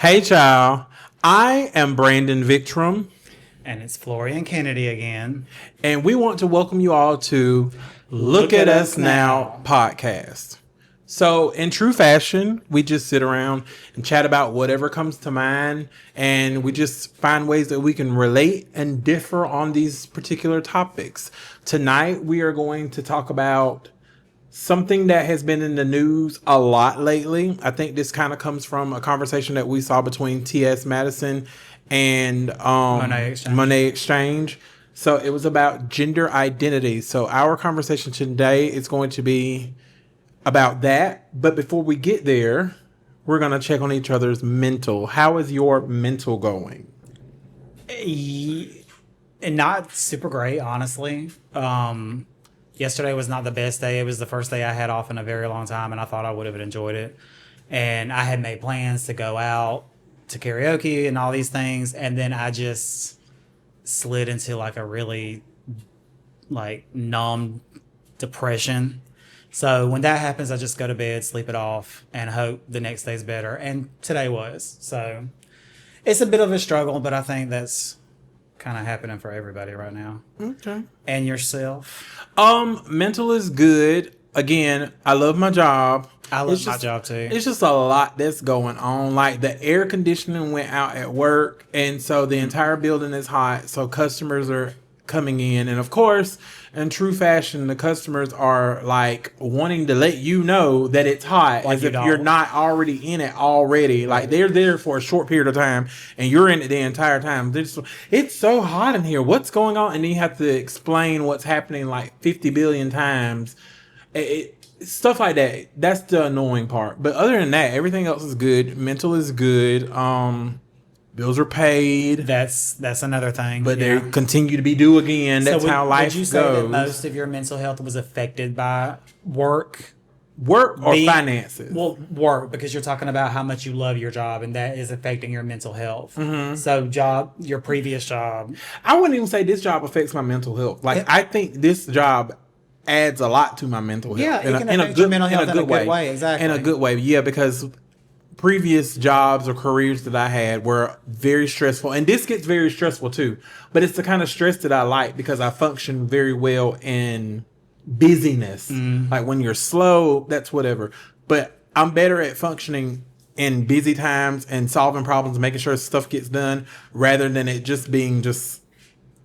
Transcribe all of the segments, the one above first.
Hey, child. I am Brandon Victram, And it's Florian Kennedy again. and we want to welcome you all to Look at Us Now podcast. So, in true fashion, we just sit around and chat about whatever comes to mind, and we just find ways that we can relate and differ on these particular topics. Tonight, we are going to talk about something that has been in the news a lot lately. I think this kind of comes from a conversation that we saw between T.S. Madison and Monet Exchange. So it was about gender identity. So our conversation today is going to be about that. But before we get there, we're going to check on each other's mental. How is your mental going? And not super great, honestly. Yesterday was not the best day. It was the first day I had off in a very long time, and I thought I would have enjoyed it. And I had made plans to go out to karaoke and all these things, and then I just slid into like a really numb depression. So when that happens, I just go to bed, sleep it off, and hope the next day's better. And today was. So it's a bit of a struggle, but I think that's kind of happening for everybody right now. Okay. And yourself? Mental is good. Again, I love my job. I love my job too. It's just a lot that's going on. Like the air conditioning went out at work, and so the entire building is hot. So customers are coming in, and of course, in true fashion, the customers are like wanting to let you know that it's hot, Like as if you're not already in it already. Like they're there for a short period of time, and you're in it the entire time. It's so hot in here. What's going on? And then you have to explain what's happening like 50 billion times. Stuff like that. That's the annoying part. But other than that, everything else is good. Mental is good. Bills are paid. That's another thing. But they continue to be due again. That's how life goes. Would you say that most of your mental health was affected by work? Work or finances? Well, work, because you're talking about how much you love your job, and that is affecting your mental health. Mm-hmm. So your previous job. I wouldn't even say this job affects my mental health. I think this job adds a lot to my mental health. Yeah, it can affect your mental health in a good way. Exactly. In a good way, yeah, because previous jobs or careers that I had were very stressful, and this gets very stressful too. But it's the kind of stress that I like because I function very well in busyness. Like when you're slow, that's whatever. But I'm better at functioning in busy times and solving problems, making sure stuff gets done, rather than it just being just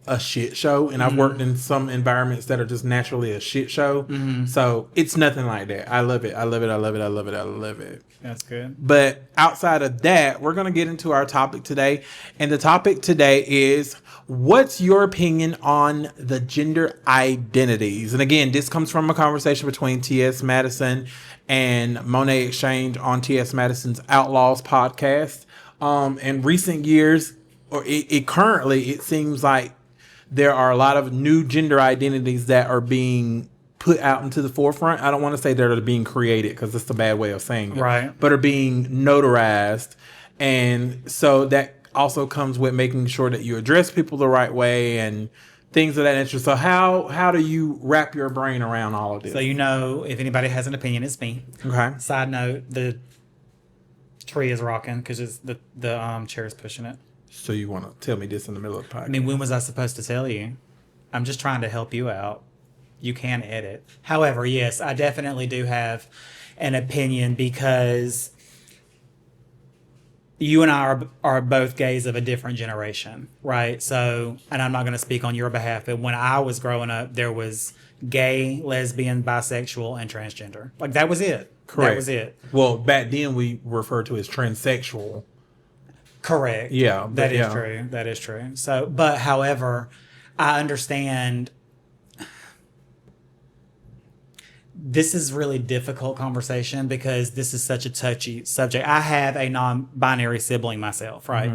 a shit show. And I've worked in some environments that are just naturally a shit show. So it's nothing like that. I love it. I love it. I love it. I love it. I love it. That's good. But outside of that, we're going to get into our topic today. And the topic today is, what's your opinion on the gender identities? And again, this comes from a conversation between T.S. Madison and Monet Exchange on T.S. Madison's Outlaws podcast. In recent years, or currently, it seems like there are a lot of new gender identities that are being put out into the forefront. I don't want to say they're being created because that's a bad way of saying it. Right. But are being notarized. And so that also comes with making sure that you address people the right way and things of that nature. So how do you wrap your brain around all of this? So if anybody has an opinion, it's me. Okay. Side note, the tree is rocking because the chair is pushing it. So you want to tell me this in the middle of the podcast? I mean, when was I supposed to tell you? I'm just trying to help you out. You can edit. However, yes, I definitely do have an opinion because you and I are both gays of a different generation, right? So, and I'm not going to speak on your behalf, but when I was growing up, there was gay, lesbian, bisexual, and transgender. Like, that was it. Correct. That was it. Well, back then we referred to as transsexual. Correct. Yeah. That is true. That is true. So, but however, I understand this is really difficult conversation because this is such a touchy subject. I have a non-binary sibling myself, right?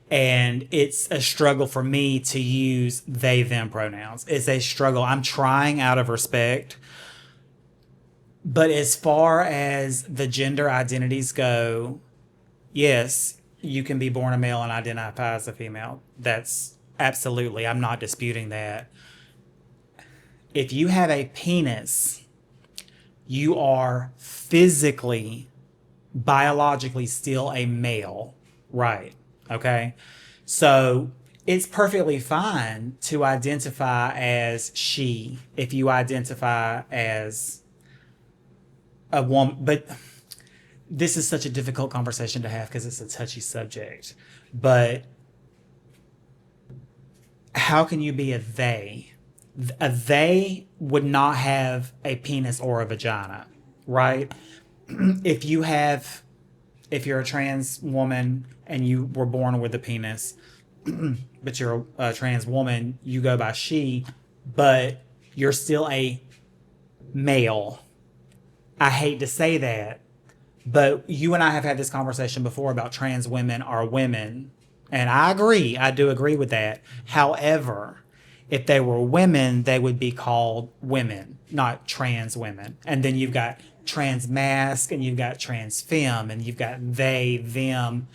And it's a struggle for me to use they, them pronouns. It's a struggle. I'm trying out of respect. But as far as the gender identities go, yes, you can be born a male and identify as a female. That's absolutely, I'm not disputing that. If you have a penis, you are physically, biologically still a male. Right. Okay. So it's perfectly fine to identify as she if you identify as a woman. But this is such a difficult conversation to have because it's a touchy subject. But how can you be a they? A they would not have a penis or a vagina, right? if you have if you're a trans woman and you were born with a penis, but you're a trans woman, you go by she, but you're still a male. I hate to say that, but you and I have had this conversation before about trans women are women. And I agree. I do agree with that. However, if they were women, they would be called women, not trans women. And then you've got trans mask and you've got trans femme and you've got they, them.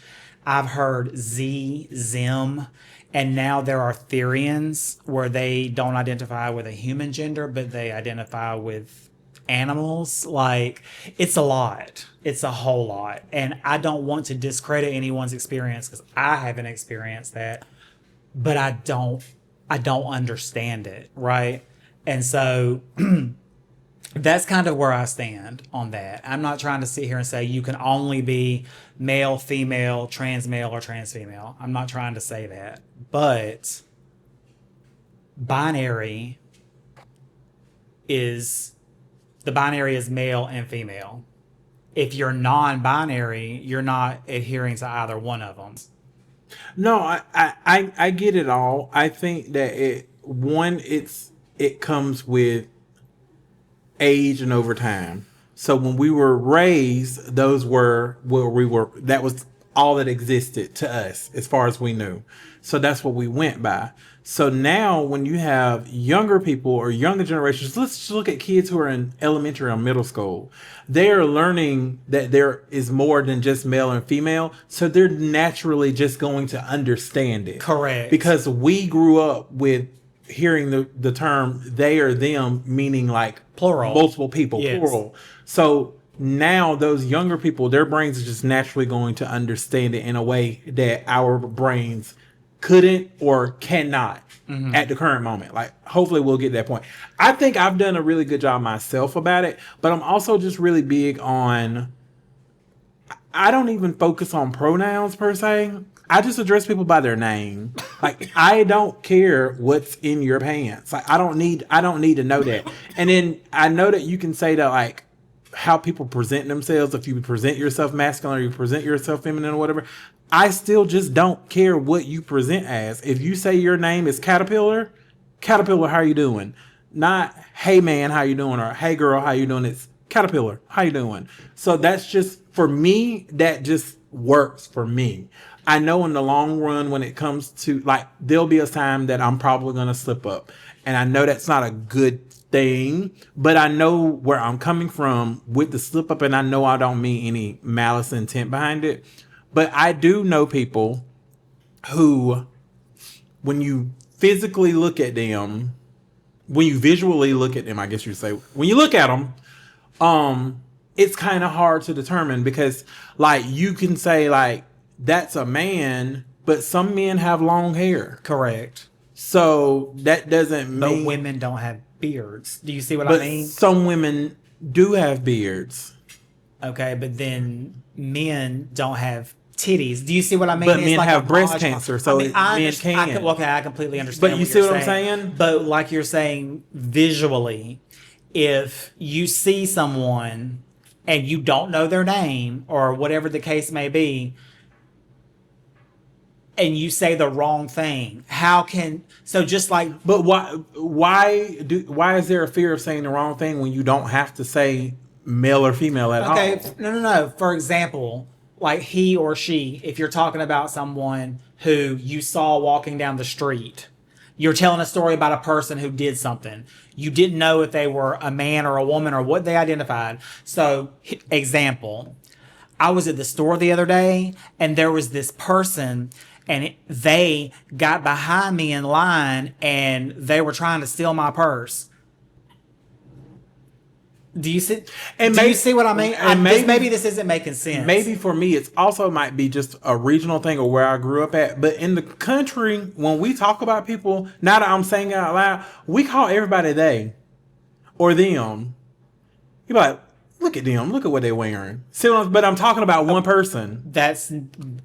I've heard Z, Zim, and now there are Therians where they don't identify with a human gender, but they identify with animals. Like, it's a lot. It's a whole lot. And I don't want to discredit anyone's experience because I haven't experienced that, but I don't understand it, right? And so that's kind of where I stand on that. I'm not trying to sit here and say you can only be male, female, trans male, or trans female. I'm not trying to say that. But binary is male and female. If you're non-binary, you're not adhering to either one of them. No, I get it all. I think that it comes with age and over time. So when we were raised, those were where we were. That was all that existed to us as far as we knew. So that's what we went by. So now when you have younger people or younger generations, let's just look at kids who are in elementary or middle school. They're learning that there is more than just male and female. So they're naturally just going to understand it. Correct. Because we grew up with hearing the term they or them, meaning like Plural. multiple people, Yes. plural. So now those younger people, their brains are just naturally going to understand it in a way that our brains couldn't or cannot at the current moment. Like, hopefully we'll get to that point. I think I've done a really good job myself about it, but I'm also just really big on, I don't even focus on pronouns per se. I just address people by their name. Like, I don't care what's in your pants. Like, I don't need to know that. And then I know that you can say that, like, how people present themselves, if you present yourself masculine or you present yourself feminine or whatever, I still just don't care what you present as. If you say your name is Caterpillar, how you doing? Not, hey man, how you doing? Or hey girl, how you doing? It's Caterpillar, how you doing? So that's just, for me, that just works for me. I know in the long run, when it comes to, like, there'll be a time that I'm probably going to slip up. And I know that's not a good thing, but I know where I'm coming from with the slip up, and I know I don't mean any malice intent behind it. But I do know people who, when you physically look at them, when you visually look at them, I guess you'd say, when you look at them, it's kind of hard to determine because, like, you can say, like, that's a man, but some men have long hair. Correct. So that doesn't mean... But women don't have beards. Do you see what I But mean? some women do have beards. Okay, but then men don't have titties. Do you see what I mean? But It's men like have a breast hodgepodge. cancer, so men can. Okay, I completely understand. But you see what I'm saying? But like you're saying, visually, if you see someone and you don't know their name or whatever the case may be, and you say the wrong thing, how can... So just like... But why is there a fear of saying the wrong thing when you don't have to say male or female at all? Okay, no. For example, like he or she, if you're talking about someone who you saw walking down the street, you're telling a story about a person who did something. You didn't know if they were a man or a woman or what they identified. So, example, I was at the store the other day and there was this person and they got behind me in line and they were trying to steal my purse. Do you see? And do may- you see what I mean? and Maybe this isn't making sense. Maybe for me, it's also might be just a regional thing or where I grew up at. But in the country, when we talk about people, now that I'm saying it out loud, we call everybody they or them. You're like, look at them, look at what they're wearing. But I'm talking about one person. That's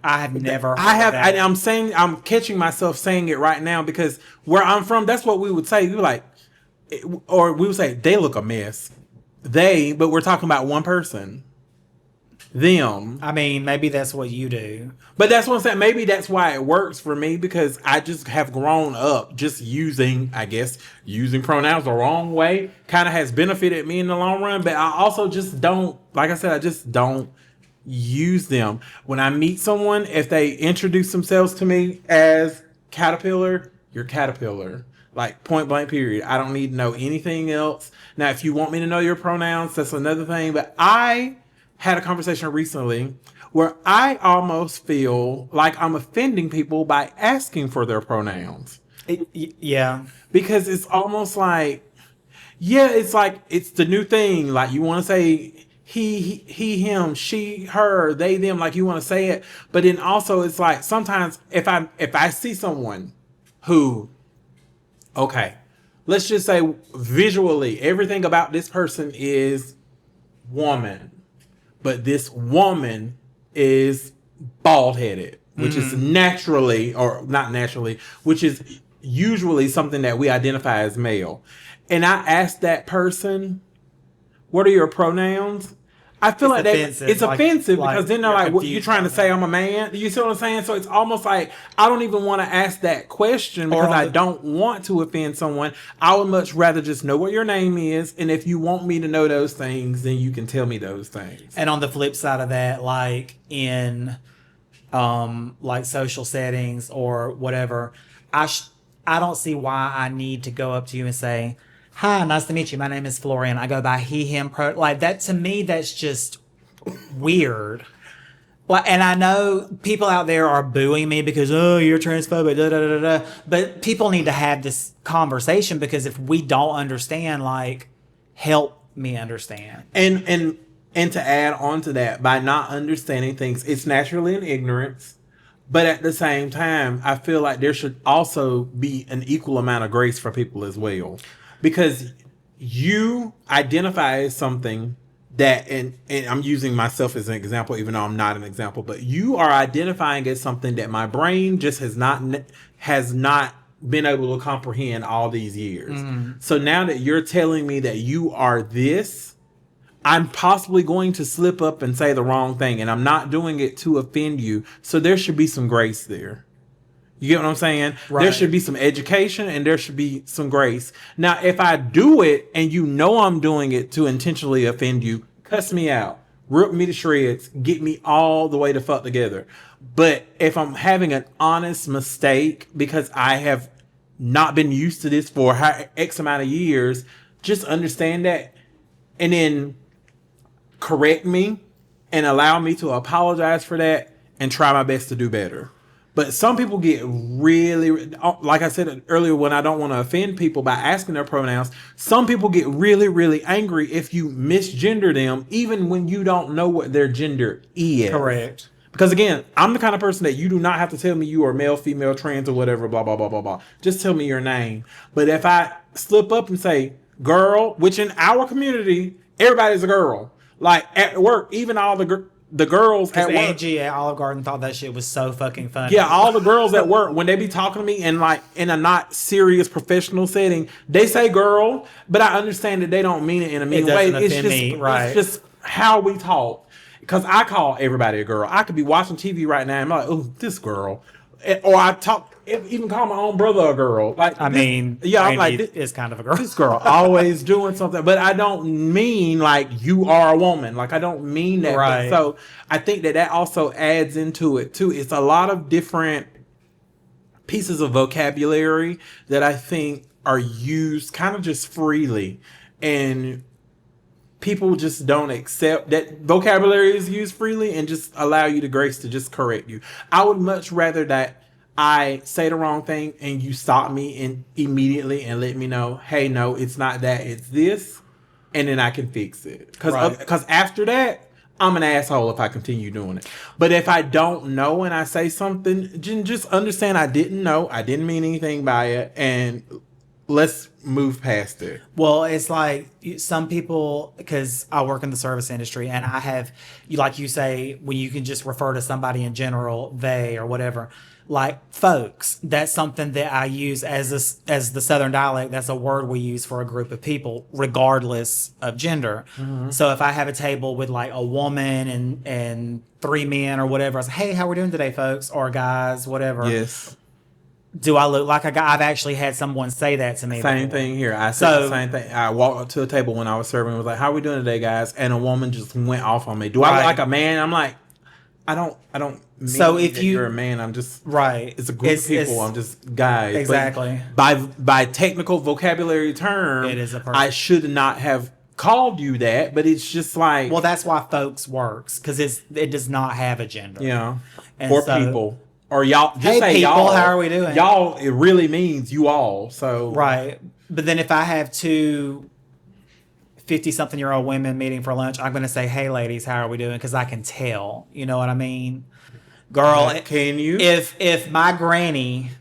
I have never. Heard I have. That. I'm saying. I'm catching myself saying it right now because where I'm from, that's what we would say. We were like, or we would say they look a mess. But we're talking about one person. Them. I mean, maybe that's what you do. But that's what I'm saying. Maybe that's why it works for me because I just have grown up just using pronouns the wrong way. Kind of has benefited me in the long run. But I also just don't, like I said, I just don't use them. When I meet someone, if they introduce themselves to me as Caterpillar, you're Caterpillar. Like, point blank, period. I don't need to know anything else. Now, if you want me to know your pronouns, that's another thing. But I had a conversation recently where I almost feel like I'm offending people by asking for their pronouns. Yeah. Because it's almost like, it's like, it's the new thing. Like, you want to say he, him, she, her, they, them, like you want to say it. But then also it's like, sometimes if I see someone who, okay, let's just say visually, everything about this person is woman. But this woman is bald-headed, which is naturally, or not naturally, which is usually something that we identify as male. And I asked that person, what are your pronouns? I feel like it's offensive because then they're like, what, you trying to say I'm a man? You see what I'm saying? So it's almost like I don't even want to ask that question because I don't want to offend someone. I would much rather just know what your name is. And if you want me to know those things, then you can tell me those things. And on the flip side of that, like in like social settings or whatever, I don't see why I need to go up to you and say, hi, nice to meet you. My name is Florian. I go by he, him, like that. To me, that's just weird. Like, and I know people out there are booing me because, oh, you're transphobic, da, da, da, da, da. But people need to have this conversation because if we don't understand, like, help me understand. And to add on to that, by not understanding things, it's naturally an ignorance. But at the same time, I feel like there should also be an equal amount of grace for people as well. Because you identify as something that, and I'm using myself as an example, even though I'm not an example, but you are identifying as something that my brain just has not been able to comprehend all these years. Mm-hmm. So now that you're telling me that you are this, I'm possibly going to slip up and say the wrong thing, and I'm not doing it to offend you. So there should be some grace there. You get what I'm saying? Right. There should be some education and there should be some grace. Now, if I do it and you know I'm doing it to intentionally offend you, cuss me out, rip me to shreds, get me all the way to fuck together. But if I'm having an honest mistake because I have not been used to this for X amount of years, just understand that and then correct me and allow me to apologize for that and try my best to do better. But some people get really, like I said earlier, when I don't want to offend people by asking their pronouns, some people get really, really angry if you misgender them, even when you don't know what their gender is. Correct. Because again, I'm the kind of person that you do not have to tell me you are male, female, trans, or whatever, blah, blah, blah, blah, blah. Just tell me your name. But if I slip up and say girl, which in our community, everybody's a girl. Like at work, even all the girls at work. Angie at Olive Garden thought that shit was so fucking funny. Yeah, all the girls at work, when they be talking to me and like in a not serious professional setting, they say girl, but I understand that they don't mean it in a mean way. It's just how we talk. Because I call everybody a girl. I could be watching TV right now and I'm like, oh, this girl. Or I even call my own brother a girl. Like, I'm like, it's kind of a girl. This girl always doing something, but I don't mean like you are a woman. Like I don't mean that. Right. So I think that also adds into it too. It's a lot of different pieces of vocabulary that I think are used kind of just freely, and people just don't accept that vocabulary is used freely and just allow you the grace to just correct you. I would much rather that I say the wrong thing and you stop me and immediately and let me know, hey, no, it's not that, it's this. and then I can fix it. Because Right. after that, I'm an asshole if I continue doing it. But if I don't know and I say something, just understand I didn't know. I didn't mean anything by it, and let's move past it. Well, it's like some people, because I work in the service industry, and I have, like you say, when you can just refer to somebody in general, they or whatever, like folks. That's something that I use as the Southern dialect. That's a word we use for a group of people, regardless of gender. So if I have a table with like a woman and three men or whatever, I say, "Hey, how we doing today, folks?" Or guys, whatever. Yes. Do I look like a guy? I've actually had someone say that to me. Same before. thing here. I said the same thing. I walked up to a table when I was serving and was like, "How we doing today, guys?" And a woman just went off on me. Do I look Right. like a man? I'm like, I don't mean So if that you- you're a man, I'm just Right. It's a group of people. I'm just guys. But Exactly. by technical vocabulary term, It is a person. I should not have called you that, but it's just like, Well, that's why folks works, because it does not have a gender. you know, And or so- people. Or y'all, just Hey, say people, y'all. how are we doing? Y'all, it really means you all. So Right. But then if I have two 50-something-year-old women meeting for lunch, I'm going to say, "Hey, ladies, how are we doing?" Because I can tell. You know what I mean? Girl, can you? if my granny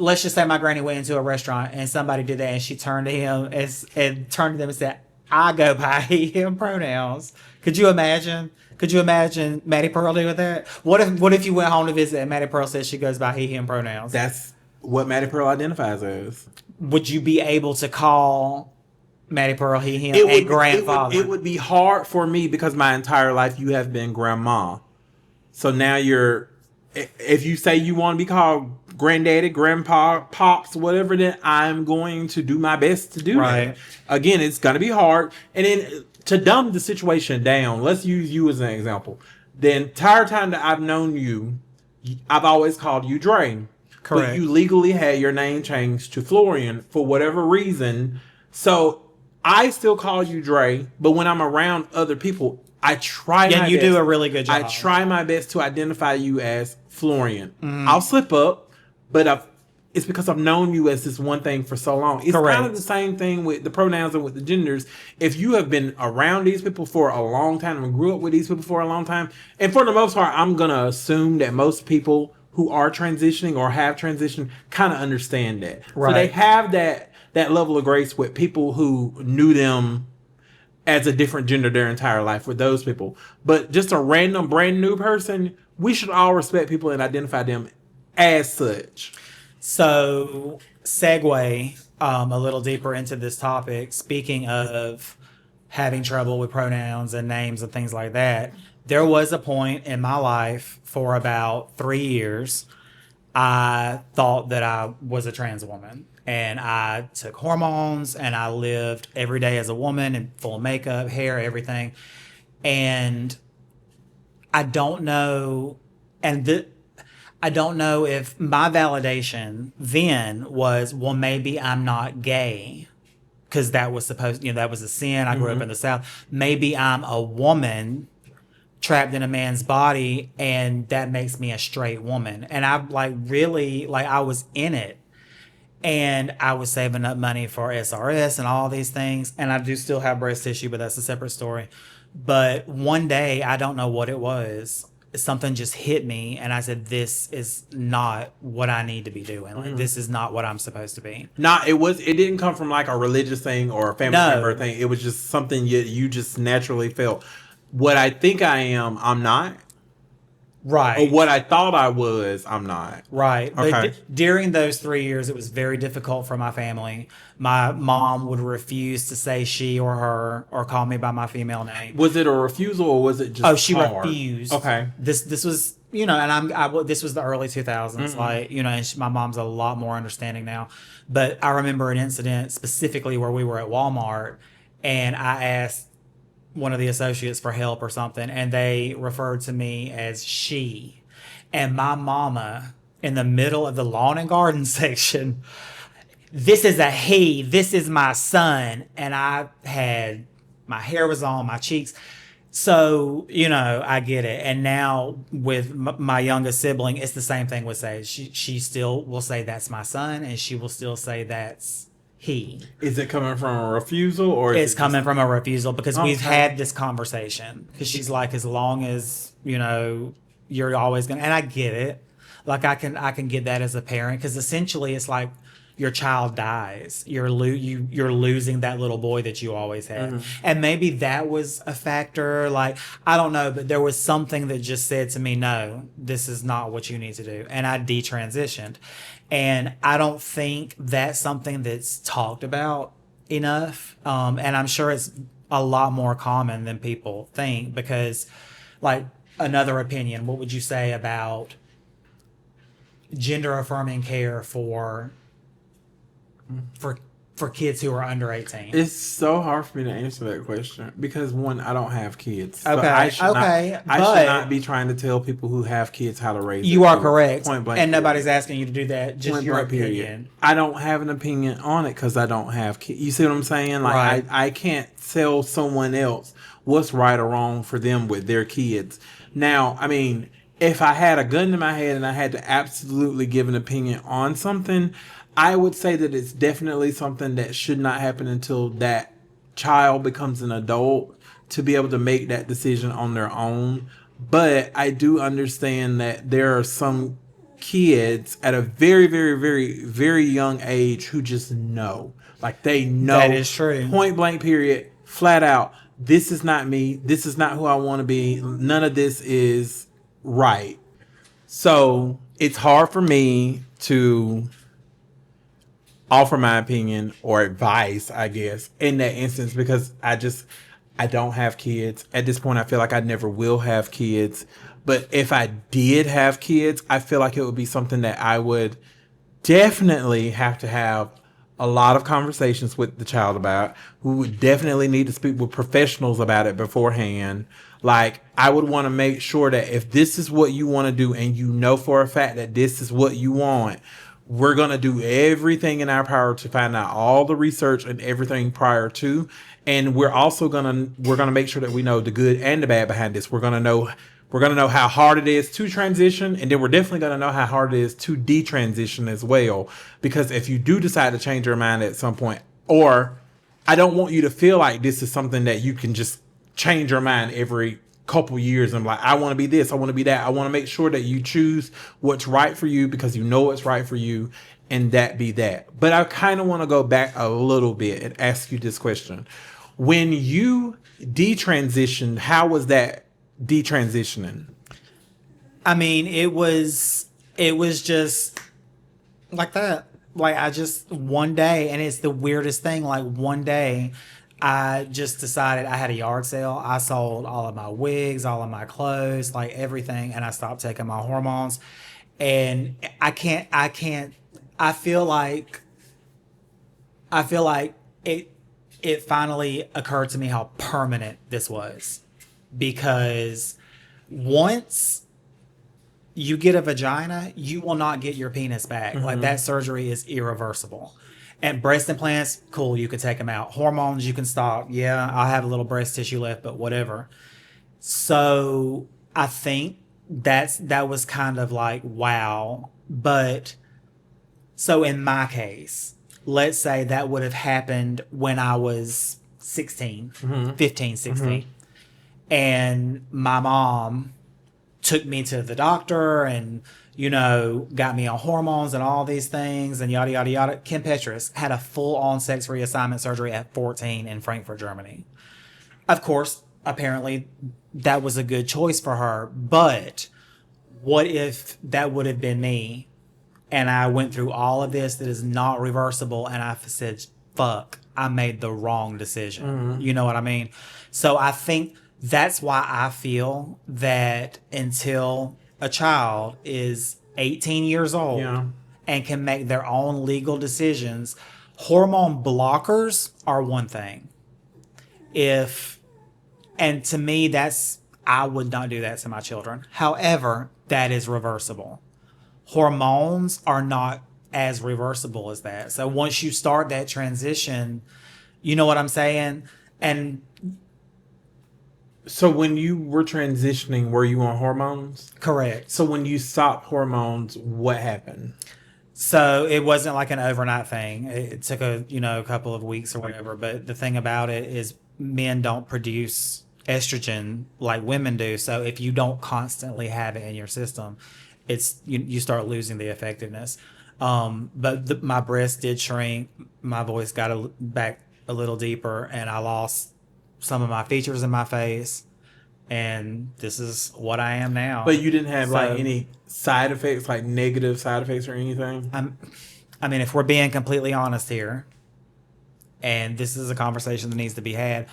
let's just say my granny went into a restaurant and somebody did that and she turned to him and turned to them and said, "I go by he him pronouns." Could you imagine? Could you imagine Maddie Pearl doing that? What if you went home to visit and Maddie Pearl says she goes by he him pronouns? That's what Maddie Pearl identifies as. Would you be able to call Maddie Pearl he him and grandfather? It would be hard for me because my entire life you have been grandma. So now if you say you want to be called granddaddy, grandpa, pops, whatever, then I'm going to do my best to do Right. that. Again, it's going to be hard. And then to dumb the situation down, let's use you as an example. The entire time that I've known you, I've always called you Dre. Correct. But you legally had your name changed to Florian for whatever reason. So I still call you Dre, but when I'm around other people, I try Yeah, my you best. do a really good job. I try my best to identify you as Florian. Mm-hmm. I'll slip up, but it's because I've known you as this one thing for so long. It's Correct. kind of the same thing with the pronouns and with the genders. If you have been around these people for a long time and grew up with these people for a long time, and for the most part, I'm going to assume that most people who are transitioning or have transitioned kind of understand that. Right. So they have that level of grace with people who knew them as a different gender their entire life with those people. But just a random brand new person, we should all respect people and identify them as such. So, segue a little deeper into this topic. Speaking of having trouble with pronouns and names and things like that, there was a point in my life for about 3 years I thought that I was a trans woman. And I took hormones and I lived every day as a woman in full makeup, hair, everything. And I don't know, I don't know if my validation then was, well, maybe I'm not gay, because that was that was a sin. I grew up in the South. Maybe I'm a woman trapped in a man's body, and that makes me a straight woman. And I I was in it. And I was saving up money for SRS and all these things. And I do still have breast tissue, but that's a separate story. But one day, I don't know what it was. Something just hit me. And I said, this is not what I need to be doing. Like, this is not what I'm supposed to be. It didn't come from like a religious thing or a family No. member thing. It was just something you just naturally felt. What I think I am, I'm not. Or Right. what I thought I was, I'm not. Right. But Okay. during those 3 years, it was very difficult for my family. My mom would refuse to say she or her or call me by my female name. Was it a refusal or was it just Oh, she hard? refused. Okay. This was, and this was the early 2000s, and my mom's a lot more understanding now. But I remember an incident specifically where we were at Walmart, and I asked one of the associates for help or something, and they referred to me as she. And my mama, in the middle of the lawn and garden section, "This is a he, this is my son." And my hair was on my cheeks. So, I get it. And now with my youngest sibling, it's the same thing with say. She still will say that's my son, and she will still say that's he. Is it coming from a refusal or is It's it coming from a refusal because we've Okay. had this conversation. Because she's like, as long as you're always gonna, and I get it. Like I can get that as a parent because essentially it's like your child dies. You're losing that little boy that you always had, and maybe that was a factor. Like I don't know, but there was something that just said to me, no, this is not what you need to do, and I detransitioned. And I don't think that's something that's talked about enough. And I'm sure it's a lot more common than people think because, like, another opinion, what would you say about gender affirming care for kids who are under 18? It's so hard for me to answer that question because one, I don't have kids. So Okay, I should okay, not, I but- should not be trying to tell people who have kids how to raise You their are kids. correct. Point blank. And period. nobody's asking you to do that, just Point your blank, period. opinion. I don't have an opinion on it because I don't have kids. You see what I'm saying? Like Right. I can't tell someone else what's right or wrong for them with their kids. Now, I mean, if I had a gun to my head and I had to absolutely give an opinion on something, I would say that it's definitely something that should not happen until that child becomes an adult to be able to make that decision on their own. But I do understand that there are some kids at a very, very, very, very young age who just know. Like they know. That is true. Point blank, period. Flat out. This is not me. This is not who I want to be. None of this is right. So it's hard for me to offer my opinion or advice, I guess, in that instance because I don't have kids. At this point, I feel like I never will have kids. But if I did have kids, I feel like it would be something that I would definitely have to have a lot of conversations with the child about. We would definitely need to speak with professionals about it beforehand. Like, I would want to make sure that if this is what you want to do and you know for a fact that this is what you want, we're going to do everything in our power to find out all the research and everything prior to. And we're also going to make sure that we know the good and the bad behind this. We're going to know how hard it is to transition, and then we're definitely going to know how hard it is to detransition as well. Because if you do decide to change your mind at some point, or I don't want you to feel like this is something that you can just change your mind every couple years and like, I want to be this, I want to be that. I want to make sure that you choose what's right for you because you know what's right for you, and that be that. But I kind of want to go back a little bit and ask you this question. When you detransitioned, how was that detransitioning? I mean, it was just like that. Like I just one day, and it's the weirdest thing. Like one day, I just decided I had a yard sale. I sold all of my wigs, all of my clothes, like everything, and I stopped taking my hormones. And I can't. I feel like it finally occurred to me how permanent this was, because once you get a vagina, you will not get your penis back. Like that surgery is irreversible. And breast implants, cool, you could take them out. Hormones, you can stop. Yeah, I'll have a little breast tissue left, but whatever. So I think that was kind of like, wow. But so in my case, let's say that would have happened when I was 16, 15, 16. And my mom took me to the doctor and, got me on hormones and all these things and yada, yada, yada. Kim Petras had a full-on sex reassignment surgery at 14 in Frankfurt, Germany. Of course, apparently that was a good choice for her. But what if that would have been me and I went through all of this that is not reversible and I said, fuck, I made the wrong decision. You know what I mean? So I think that's why I feel that until a child is 18 years old and can make their own legal decisions, hormone blockers are one thing. And to me, I would not do that to my children. However, that is reversible. Hormones are not as reversible as that. So once you start that transition, you know what I'm saying? And So when you were transitioning, were you on hormones? correct. So when you stopped hormones, what happened? So it wasn't like an overnight thing. It took a couple of weeks or whatever. But the thing about it is men don't produce estrogen like women do. So if you don't constantly have it in your system, you start losing the effectiveness. But my breast did shrink. My voice got back a little deeper, and I lost some of my features in my face. And this is what I am now. But you didn't have like any side effects, like negative side effects or anything? I mean, if we're being completely honest here, and this is a conversation that needs to be had,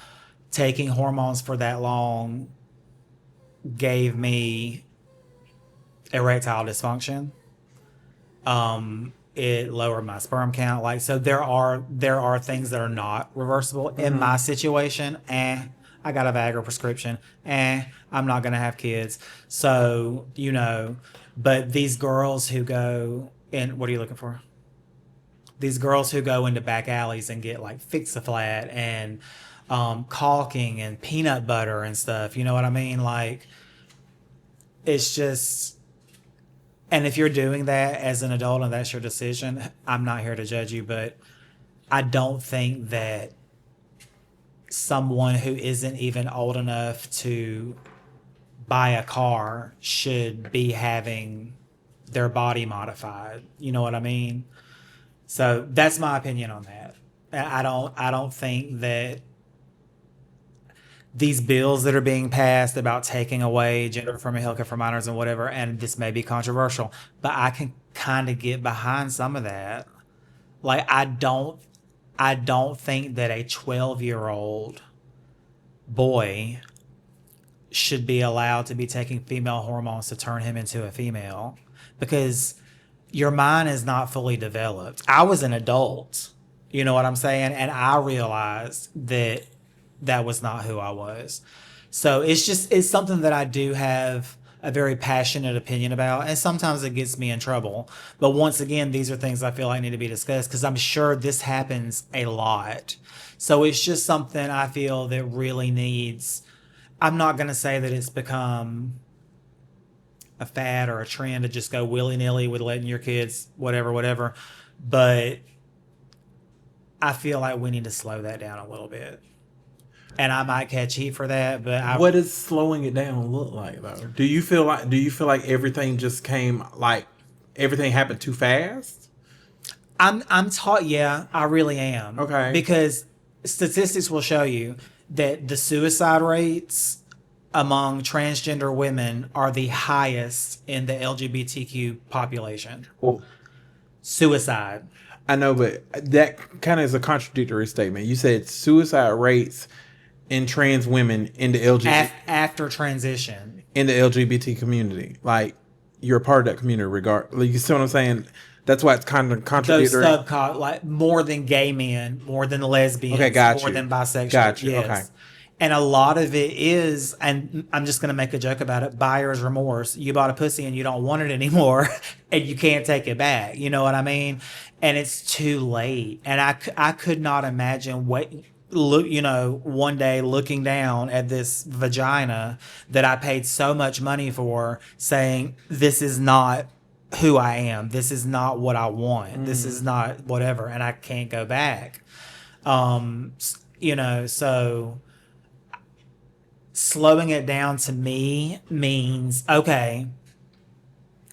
taking hormones for that long gave me erectile dysfunction. It lowered my sperm count. Like, so there are things that are not reversible in my situation. I got a Viagra prescription. I'm not going to have kids. So, but these girls who go in, what are you looking for? These girls who go into back alleys and get like Fix-A-Flat and caulking and peanut butter and stuff. You know what I mean? Like, it's just, and if you're doing that as an adult and that's your decision, I'm not here to judge you, but I don't think that someone who isn't even old enough to buy a car should be having their body modified. You know what I mean? So that's my opinion on that. I don't think that these bills that are being passed about taking away gender affirming healthcare for minors and whatever, and this may be controversial, but I can kind of get behind some of that. Like, I don't think that a 12-year-old boy should be allowed to be taking female hormones to turn him into a female, because your mind is not fully developed. I was an adult, you know what I'm saying? And I realized that was not who I was. So it's something that I do have a very passionate opinion about, and sometimes it gets me in trouble. But once again, these are things I feel like need to be discussed, because I'm sure this happens a lot. So it's just something I feel that really needs, I'm not going to say that it's become a fad or a trend to just go willy-nilly with letting your kids whatever, but I feel like we need to slow that down a little bit. And I might catch heat for that, but what does slowing it down look like, though? Do you feel like everything just came, like everything happened too fast? I'm taught, yeah, I really am. Okay. Because statistics will show you that the suicide rates among transgender women are the highest in the LGBTQ population. Well, suicide. I know, but that kind of is a contradictory statement. You said suicide rates in trans women in the LGBT after transition in the LGBT community. Like, you're a part of that community, like, you see what I'm saying? That's why it's kind of contradictory. Those like more than gay men, more than lesbians, okay, got more you. than bisexual. Got you. Yes. Okay. And a lot of it is, and I'm just going to make a joke about it, buyer's remorse. You bought a pussy and you don't want it anymore and you can't take it back. You know what I mean? And it's too late. And I could not imagine one day looking down at this vagina that I paid so much money for, saying, this is not who I am. This is not what I want. This is not whatever. And I can't go back. So slowing it down to me means, okay,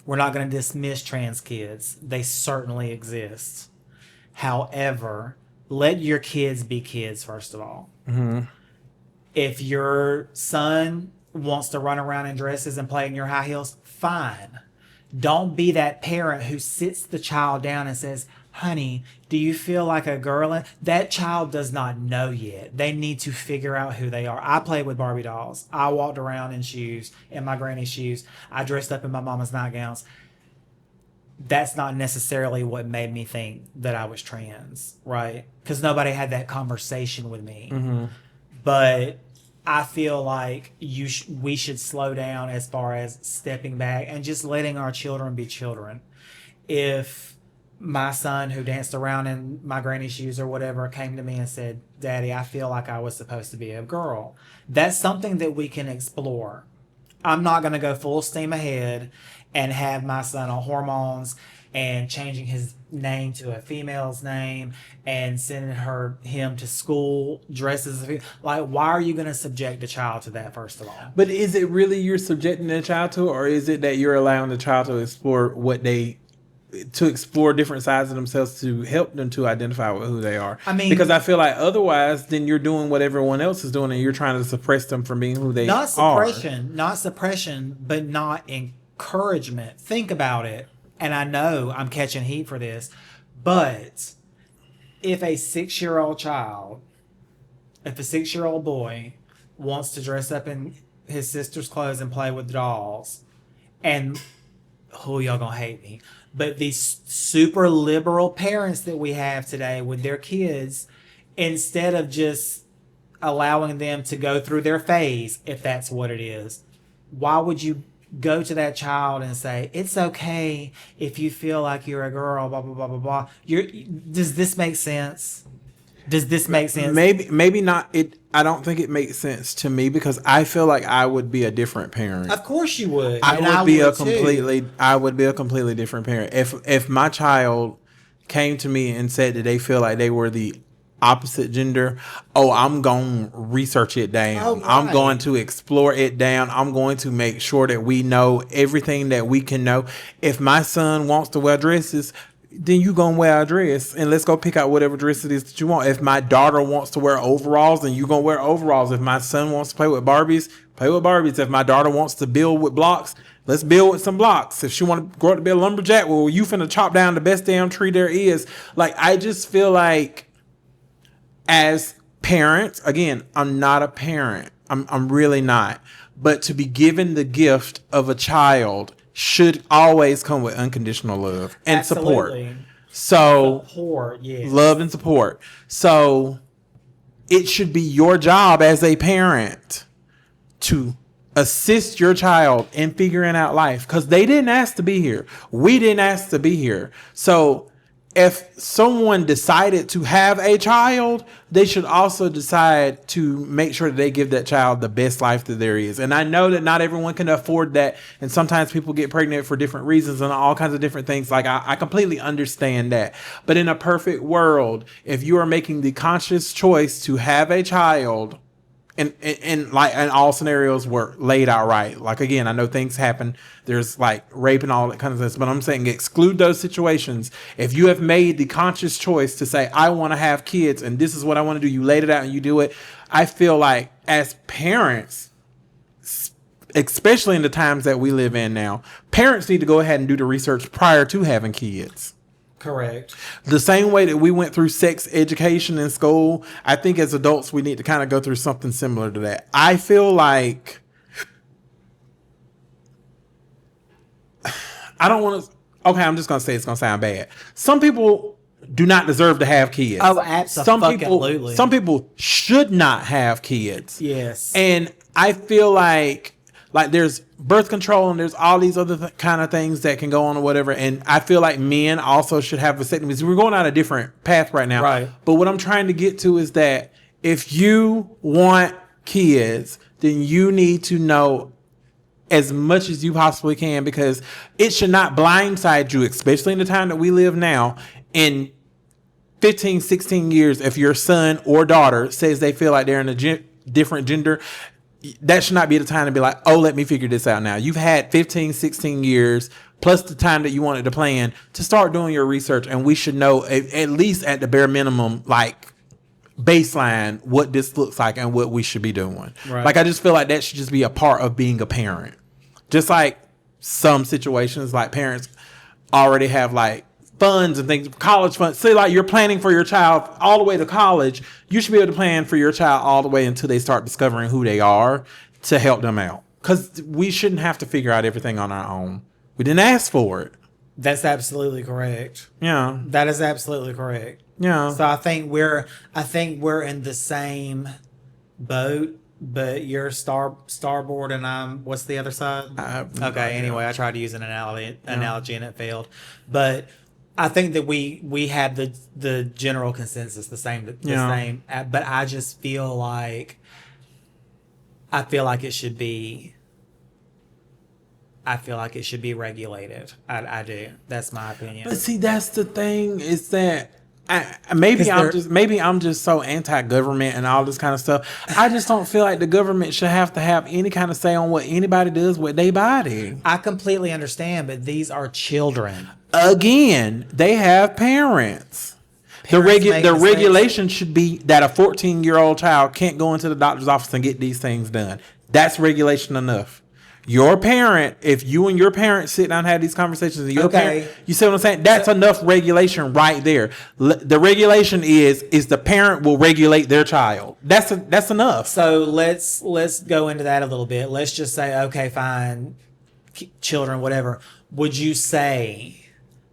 we're not going to dismiss trans kids. They certainly exist. However, let your kids be kids, first of all. Mm-hmm. If your son wants to run around in dresses and play in your high heels, fine. Don't be that parent who sits the child down and says, honey, do you feel like a girl? That child does not know yet. They need to figure out who they are. I played with Barbie dolls. I walked around in shoes, in my granny's shoes. I dressed up in my mama's nightgowns. That's not necessarily what made me think that I was trans, right? Because nobody had that conversation with me. Mm-hmm. But I feel like we should slow down as far as stepping back and just letting our children be children. If my son, who danced around in my granny's shoes or whatever, came to me and said, Daddy, I feel like I was supposed to be a girl, that's something that we can explore. I'm not going to go full steam ahead and have my son on hormones and changing his name to a female's name and sending him to school dressed as a female. Like, why are you going to subject a child to that, first of all? But is it really you're subjecting the child to, or is it that you're allowing the child to explore different sides of themselves to help them to identify with who they are? I mean, because I feel like otherwise, then you're doing what everyone else is doing, and you're trying to suppress them from being who they are. Not suppression, but not encouragement. Think about it. And I know I'm catching heat for this, but if a 6-year-old boy wants to dress up in his sister's clothes and play with dolls, and y'all gonna hate me, but these super liberal parents that we have today with their kids, instead of just allowing them to go through their phase, if that's what it is, why would you go to that child and say, it's okay if you feel like you're a girl, blah, blah, blah, blah, blah? Does this make sense? Does this make sense? Maybe not. I don't think it makes sense to me, because I feel like I would be a different parent. Of course you would. I would be a completely different parent. If my child came to me and said that they feel like they were the opposite gender, I'm going to research it down. Oh, right. I'm going to explore it down. I'm going to make sure that we know everything that we can know. If my son wants to wear dresses, then you gonna wear a dress, and let's go pick out whatever dress it is that you want. If my daughter wants to wear overalls, then you gonna wear overalls. If my son wants to play with Barbies, play with Barbies. If my daughter wants to build with blocks, let's build with some blocks. If she want to grow up to be a lumberjack, well, you finna chop down the best damn tree there is. Like, I just feel like, as parents, again, I'm not a parent. I'm really not. But to be given the gift of a child should always come with unconditional love and Absolutely. support. Yes. Love and support. So it should be your job as a parent to assist your child in figuring out life, because they didn't ask to be here. We didn't ask to be here. So if someone decided to have a child, they should also decide to make sure that they give that child the best life that there is. And I know that not everyone can afford that. And sometimes people get pregnant for different reasons and all kinds of different things. Like, I completely understand that. But in a perfect world, if you are making the conscious choice to have a child, and all scenarios were laid out right. Like, again, I know things happen. There's like rape and all that kind of stuff. But I'm saying exclude those situations. If you have made the conscious choice to say, I want to have kids and this is what I want to do, you laid it out and you do it. I feel like as parents, especially in the times that we live in now, parents need to go ahead and do the research prior to having kids. Correct. The same way that we went through sex education in school, I think as adults we need to kind of go through something similar to that. I feel like I don't want to. Okay, I'm just gonna say it's gonna sound bad. Some people do not deserve to have kids. Oh, absolutely. Some people should not have kids. Yes. And I feel like there's birth control and there's all these other kind of things that can go on or whatever. And I feel like men also should have vasectomies. We're going on a different path right now. Right. But what I'm trying to get to is that if you want kids, then you need to know as much as you possibly can, because it should not blindside you, especially in the time that we live now. In 15, 16 years, if your son or daughter says they feel like they're in a different gender, that should not be the time to be like, oh, let me figure this out now. You've had 15, 16 years plus the time that you wanted to plan to start doing your research. And we should know, at least at the bare minimum, like baseline, what this looks like and what we should be doing. Right. Like, I just feel like that should just be a part of being a parent. Just like some situations, like parents already have like funds and things, college funds. Say like you're planning for your child all the way to college, you should be able to plan for your child all the way until they start discovering who they are to help them out. Because we shouldn't have to figure out everything on our own. We didn't ask for it. That's absolutely correct. Yeah. That is absolutely correct. Yeah. So I think we're in the same boat, but you're starboard and I'm, what's the other side? Okay. Anyway, I tried to use an analogy and it failed, but I think that we have the general consensus, the same, but I just feel like, it should be I feel like it should be regulated. I do. That's my opinion. But see, that's the thing is that maybe I'm just so anti-government and all this kind of stuff. I just don't feel like the government should have to have any kind of say on what anybody does with their body. I completely understand, but these are children. Again, they have parents. The regulation should be that a 14-year-old child can't go into the doctor's office and get these things done. That's regulation enough. Your parent, if you and your parent sit down and have these conversations, and your parent, you see what I'm saying? That's enough regulation right there. The regulation is the parent will regulate their child. That's enough. So let's go into that a little bit. Let's just say, okay, fine, children, whatever. Would you say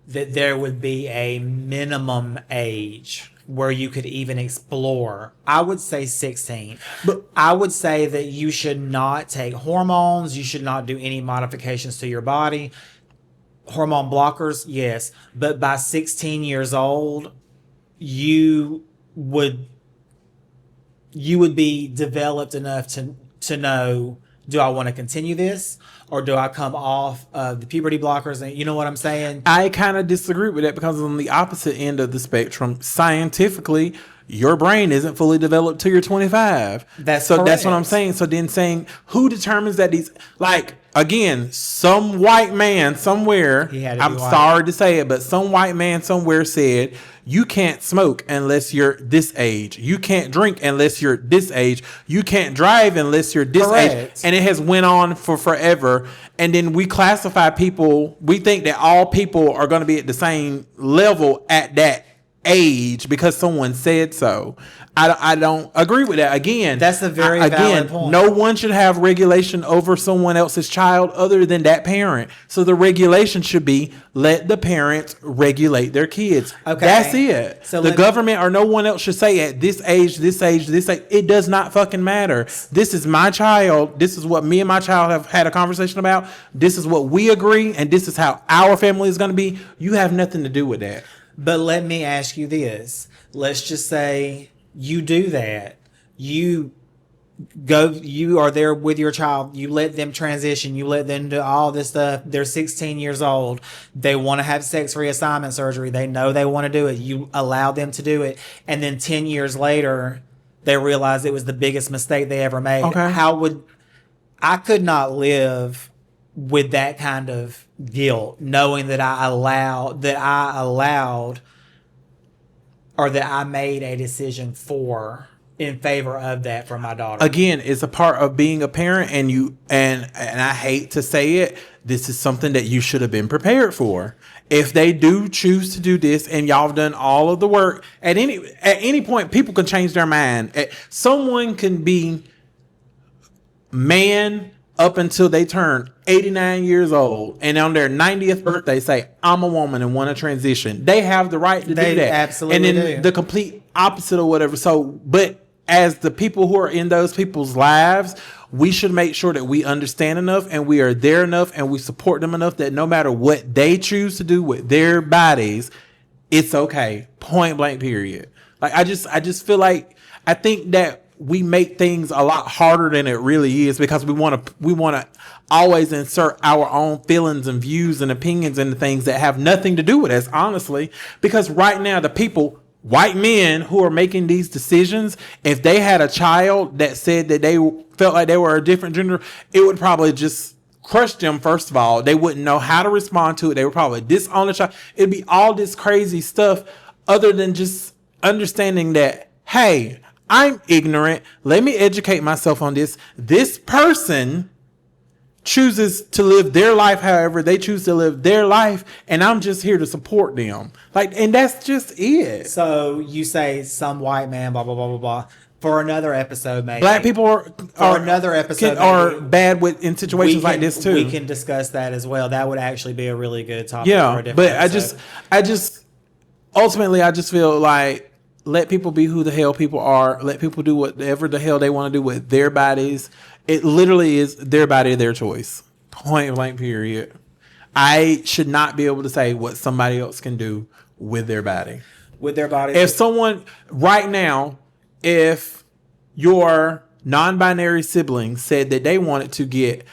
that there would be a minimum age where you could even explore? I would say 16. But I would say that you should not take hormones. You should not do any modifications to your body. Hormone blockers, yes. But by 16 years old, you would be developed enough to know, do I want to continue this? Or do I come off of the puberty blockers? And you know what I'm saying? I kind of disagree with that because on the opposite end of the spectrum, scientifically, your brain isn't fully developed till you're 25. That's what I'm saying. So then saying who determines that these, like, again, some white man somewhere, I'm sorry to say it, but some white man somewhere said, you can't smoke unless you're this age. You can't drink unless you're this age. You can't drive unless you're this age. And it has went on for forever. And then we classify people. We think that all people are going to be at the same level at that age because someone said so. I don't agree with that. Again, that's a very valid point. No one should have regulation over someone else's child other than that parent. So the regulation should be let the parents regulate their kids. Okay. That's it. So the government or no one else should say at this age, this age, this age. It does not fucking matter. This is my child. This is what me and my child have had a conversation about. This is what we agree, and this is how our family is going to be. You have nothing to do with that. But let me ask you this. Let's just say you do that. You are there with your child. You let them transition. You let them do all this stuff. They're 16 years old. They want to have sex reassignment surgery. They know they want to do it. You allow them to do it. And then 10 years later, they realize it was the biggest mistake they ever made. Okay. I could not live with that kind of guilt, knowing that I made a decision in favor of that for my daughter. Again, it's a part of being a parent, and I hate to say it, this is something that you should have been prepared for. If they do choose to do this and y'all have done all of the work, at any point people can change their mind. Someone can be man up until they turn 89 years old and on their 90th birthday say, I'm a woman and want to transition. They have the right to do that. Absolutely. And then the complete opposite or whatever. So, but as the people who are in those people's lives, we should make sure that we understand enough and we are there enough and we support them enough that no matter what they choose to do with their bodies, it's okay. Point blank, period. Like, I just feel like, I think that we make things a lot harder than it really is because we want to always insert our own feelings and views and opinions into things that have nothing to do with us, honestly. Because right now, the people, white men who are making these decisions, if they had a child that said that they felt like they were a different gender, it would probably just crush them. First of all, they wouldn't know how to respond to it. They would probably disown the child. It'd be all this crazy stuff other than just understanding that, hey, I'm ignorant. Let me educate myself on this. This person chooses to live their life however they choose to live their life, and I'm just here to support them. Like, and that's just it. So you say some white man, blah blah blah blah blah. For another episode, maybe black people are bad in situations like this too. We can discuss that as well. That would actually be a really good topic. Yeah, for a different but episode. I just ultimately I just feel like, let people be who the hell people are. Let people do whatever the hell they want to do with their bodies. It literally is their body, their choice. Point blank, period. I should not be able to say what somebody else can do with their body. With their body. If someone, right now, if your non-binary sibling said that they wanted to get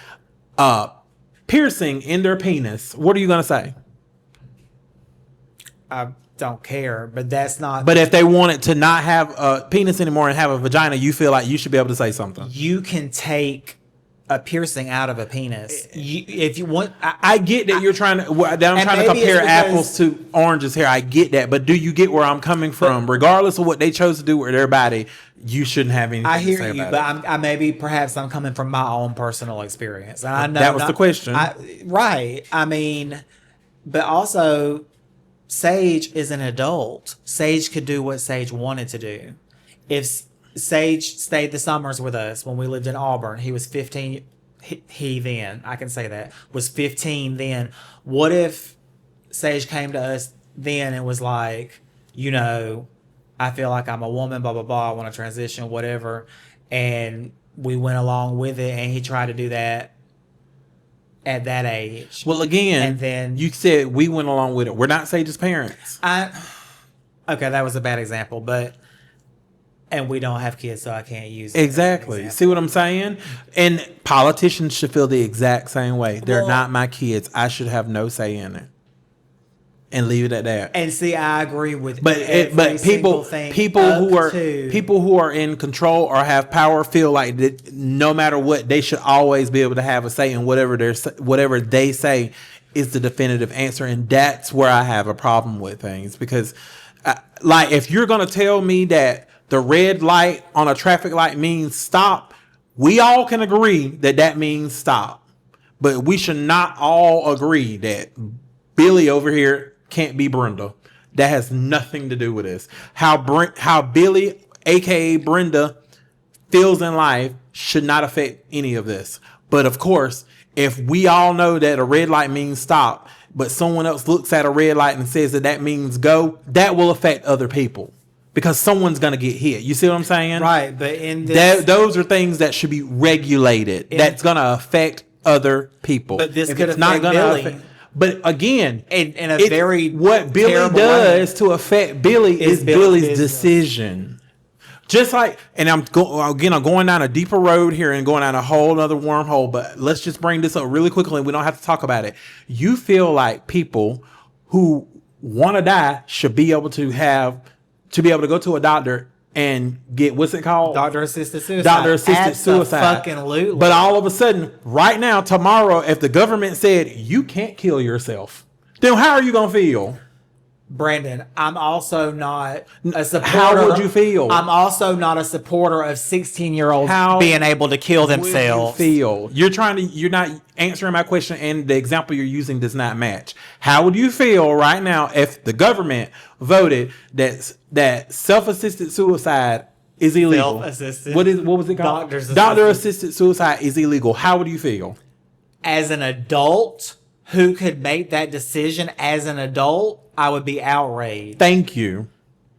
piercing in their penis, what are you going to say? I don't care, but that's not. But if they wanted to not have a penis anymore and have a vagina, you feel like you should be able to say something. You can take a piercing out of a penis. If you want, I get that you're trying to. That I'm trying to maybe compare it's because- apples to oranges here. I get that, but do you get where I'm coming from? Regardless of what they chose to do with their body, you shouldn't have anything. I to hear say you, about but perhaps I'm coming from my own personal experience, and I know That was the question. Right. I mean, but also, Sage is an adult. Sage could do what Sage wanted to do. If Sage stayed the summers with us when we lived in Auburn, he was 15. He then, I can say that, was 15 then. What if Sage came to us then and was like, I feel like I'm a woman, blah, blah, blah, I want to transition, whatever. And we went along with it, and he tried to do that at that age. Well, again, And then- you said we went along with it. We're not Sage's parents. Okay, that was a bad example, and we don't have kids, so I can't use it. Exactly. See what I'm saying? And politicians should feel the exact same way. They're Well- not my kids. I should have no say in it. And leave it at that. And see, I agree with But people who are in control or have power feel like that no matter what, they should always be able to have a say in whatever they say is the definitive answer. And that's where I have a problem with things, because like if you're gonna tell me that the red light on a traffic light means stop, we all can agree that that means stop. But we should not all agree that Billy over here can't be Brenda. That has nothing to do with this. How Billy, aka Brenda, feels in life should not affect any of this. But of course, if we all know that a red light means stop, but someone else looks at a red light and says that that means go, that will affect other people, because someone's going to get hit. You see what I'm saying? Right, but in this, those are things that should be regulated. That's going to affect other people. But this If could it's not affect gonna Billy. But again, in a very what Billy terrible does to affect Billy is Billy's Billy's business. decision. Just like, and I'm going down a deeper road here and going down a whole other wormhole, but let's just bring this up really quickly and we don't have to talk about it. You feel like people who want to die should be able to go to a doctor and get, what's it called? doctor-assisted suicide. Doctor-assisted suicide. Fucking lootly. But all of a sudden, right now, tomorrow, if the government said you can't kill yourself, then how are you going to feel? Brandon, I'm also not a supporter. How would you feel? I'm also not a supporter of 16-year-olds being able to kill themselves. Would you feel? You're not answering my question, and the example you're using does not match. How would you feel right now if the government voted that self-assisted suicide is illegal? Self-assisted? What was it called? Doctor-assisted suicide is illegal. How would you feel? As an adult who could make that decision as an adult, I would be outraged. Thank you.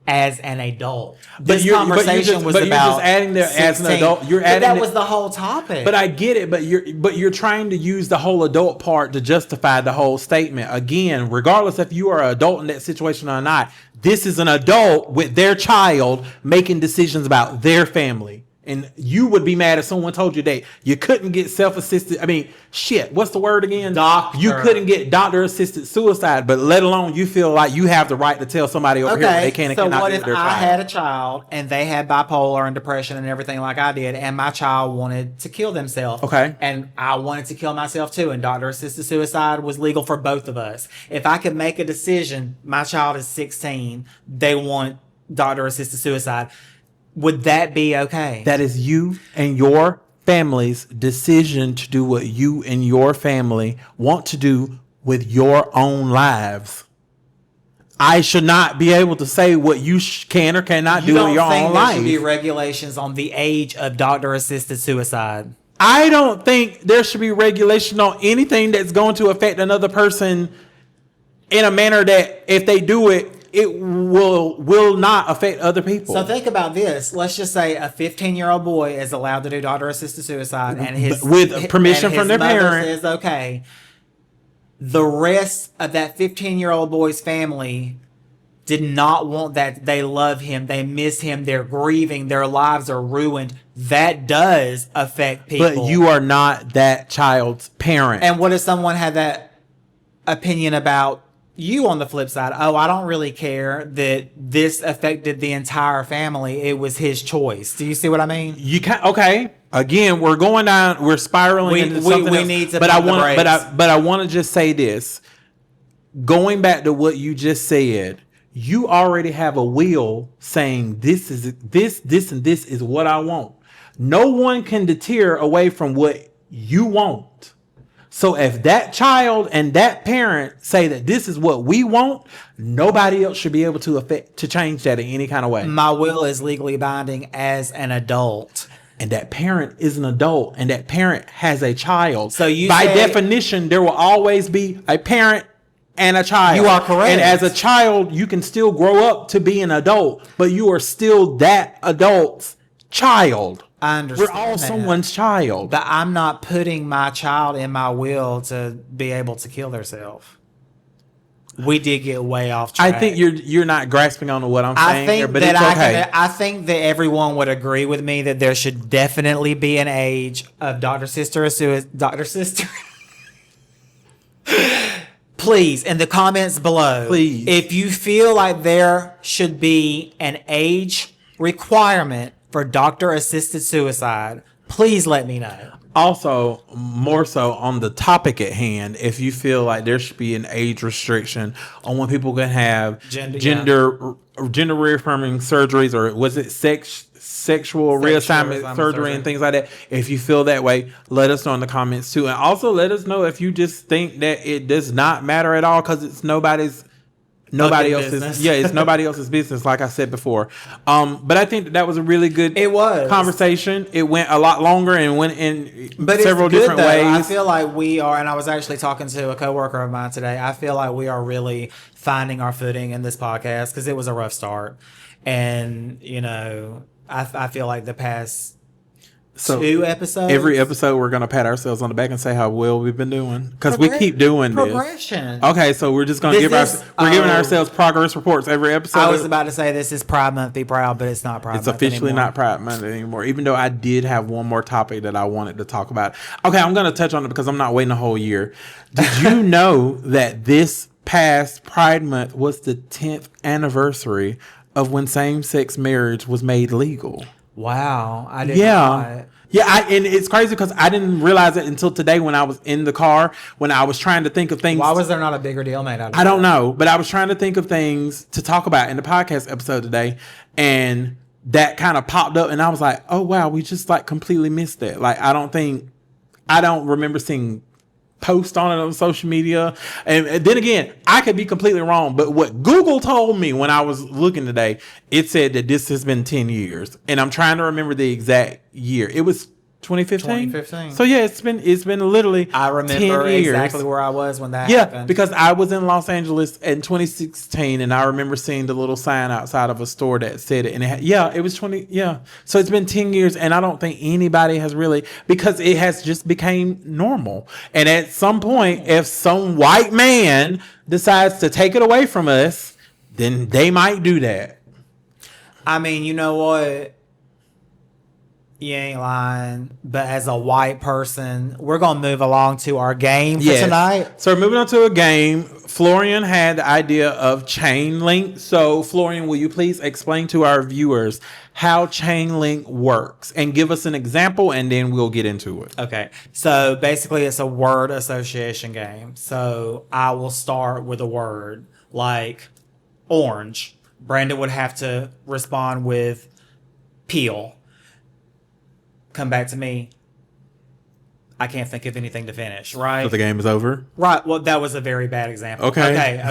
As an adult, But you're just adding there as an 16. adult. You're But adding that it- was the whole topic. But I get it, but you're trying to use the whole adult part to justify the whole statement. Again, regardless if you are an adult in that situation or not, this is an adult with their child making decisions about their family. And you would be mad if someone told you that you couldn't get self-assisted. I mean, shit, what's the word again? Doctor. You couldn't get doctor-assisted suicide, but let alone you feel like you have the right to tell somebody over here what they can and so cannot what do if with their I child. had a child and they had bipolar and depression and everything like I did, and my child wanted to kill themselves? Okay. And I wanted to kill myself too, and doctor-assisted suicide was legal for both of us. If I could make a decision, my child is 16, they want doctor-assisted suicide, would that be okay? That is you and your family's decision to do what you and your family want to do with your own lives. I should not be able to say what you can or cannot do in your own there should life. be regulations on the age of doctor-assisted suicide? I don't think there should be regulation on anything that's going to affect another person in a manner that if they do it, it will not affect other people. So think about this. Let's just say a 15-year-old boy is allowed to do doctor-assisted suicide, and with permission and from his their mother parent. says okay. The rest of that 15-year-old boy's family did not want that. They love him. They miss him. They're grieving. Their lives are ruined. That does affect people. But you are not that child's parent. And what if someone had that opinion about you on the flip side? Oh, I don't really care that this affected the entire family. It was his choice. Do you see what I mean? You can okay. Again, we're going down. We're spiraling into something else. Need to. But I want. But I want to just say this. Going back to what you just said, you already have a will saying this, and this is what I want. No one can deter away from what you want. So if that child and that parent say that this is what we want, nobody else should be able to change that in any kind of way. My will is legally binding as an adult. And that parent is an adult, and that parent has a child. So by definition, there will always be a parent and a child. You are correct. And as a child, you can still grow up to be an adult, but you are still that adult's child. I understand. We're all someone's child. But I'm not putting my child in my will to be able to kill themselves. We did get way off track. I think you're not grasping on to what I'm saying here, but it's okay. I think that everyone would agree with me that there should definitely be an age of Dr. Sister. Please, in the comments below, please, if you feel like there should be an age requirement for doctor-assisted suicide, please let me know. Also, more so on the topic at hand, if you feel like there should be an age restriction on when people can have gender reaffirming surgeries, or was it sexual reassignment surgery and things like that. If you feel that way, let us know in the comments too. And also let us know if you just think that it does not matter at all because it's nobody else's business. Yeah, it's nobody else's business, like I said before. But I think that was a really good conversation. It went a lot longer and went in several different ways. I feel like we are, and I was actually talking to a coworker of mine today. I feel like we are really finding our footing in this podcast because it was a rough start. And, I feel like the past 2 episodes. Every episode, we're going to pat ourselves on the back and say how well we've been doing because we keep doing progression. This. Okay, so we're just going to giving ourselves progress reports every episode. I was about to say this is Pride Month, be proud, but it's not Pride Month. It's officially not Pride Month anymore, even though I did have one more topic that I wanted to talk about. Okay, I'm going to touch on it because I'm not waiting a whole year. Did you know that this past Pride Month was the 10th anniversary of when same-sex marriage was made legal? Wow, I didn't know. Yeah, and it's crazy because I didn't realize it until today when I was in the car, when I was trying to think of things. Why was there not a bigger deal made out of it? I don't know, but I was trying to think of things to talk about in the podcast episode today, and that kind of popped up, and I was like, oh, wow, we just completely missed that. I don't remember seeing post on it on social media. And then again, I could be completely wrong, but what Google told me when I was looking today, it said that this has been 10 years. And I'm trying to remember the exact year. It was 2015. So yeah, it's been literally I remember 10 years. Exactly where I was when that happened. Because I was in Los Angeles in 2016, and I remember seeing the little sign outside of a store that said it. And it was 20. Yeah. So it's been 10 years, and I don't think anybody has really, because it has just became normal. And at some point, if some white man decides to take it away from us, then they might do that. I mean, you know what? You ain't lying, but as a white person, we're going to move along to our game for tonight. So we're moving on to a game. Florian had the idea of chain link. So Florian, will you please explain to our viewers how chain link works and give us an example, and then we'll get into it. Okay. So basically it's a word association game. So I will start with a word like orange. Brandon would have to respond with peel. Come back to me. I can't think of anything to finish, right? So the game is over? Right. Well, that was a very bad example. Okay.